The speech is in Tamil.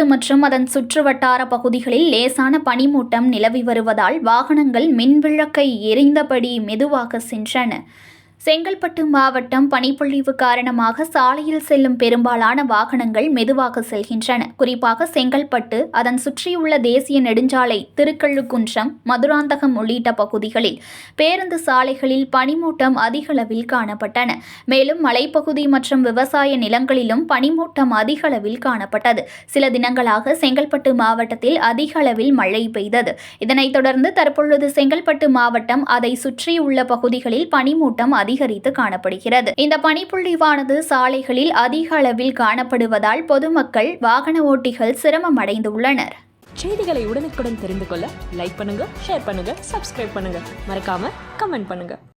மற்றும் அதன் சுற்றுவட்டார பகுதிகளில் லேசான பனிமூட்டம் நிலவி வருவதால் வாகனங்கள் மின்விளக்கை எரிந்தபடி மெதுவாக சென்றன. செங்கல்பட்டு மாவட்டம் பனிப்பொழிவு காரணமாக சாலையில் செல்லும் பெரும்பாலான வாகனங்கள் மெதுவாக செல்கின்றன. குறிப்பாக செங்கல்பட்டு, அதன் சுற்றியுள்ள தேசிய நெடுஞ்சாலை, திருக்கழுக்குன்றம், மதுராந்தகம் உள்ளிட்ட பகுதிகளில் பேருந்து சாலைகளில் பனிமூட்டம் அதிகளவில் காணப்பட்டன. மேலும் மலைப்பகுதி மற்றும் விவசாய நிலங்களிலும் பனிமூட்டம் அதிகளவில் காணப்பட்டது. சில தினங்களாக செங்கல்பட்டு மாவட்டத்தில் அதிக அளவில் மழை பெய்தது. இதனைத் தொடர்ந்து தற்பொழுது செங்கல்பட்டு மாவட்டம், அதை சுற்றியுள்ள பகுதிகளில் பனிமூட்டம் அதிகரித்து காணப்படுகிறது. இந்த பனிப்பொழிவானது சாலைகளில் அதிக அளவில் காணப்படுவதால் பொதுமக்கள், வாகன ஓட்டிகள் சிரமம் அடைந்துள்ளனர். செய்திகளை உடனுக்குடன் தெரிந்து கொள்ள லைக் பண்ணுங்க, ஷேர் பண்ணுங்க, சப்ஸ்கிரைப் பண்ணுங்க, மறக்காம கமெண்ட் பண்ணுங்க.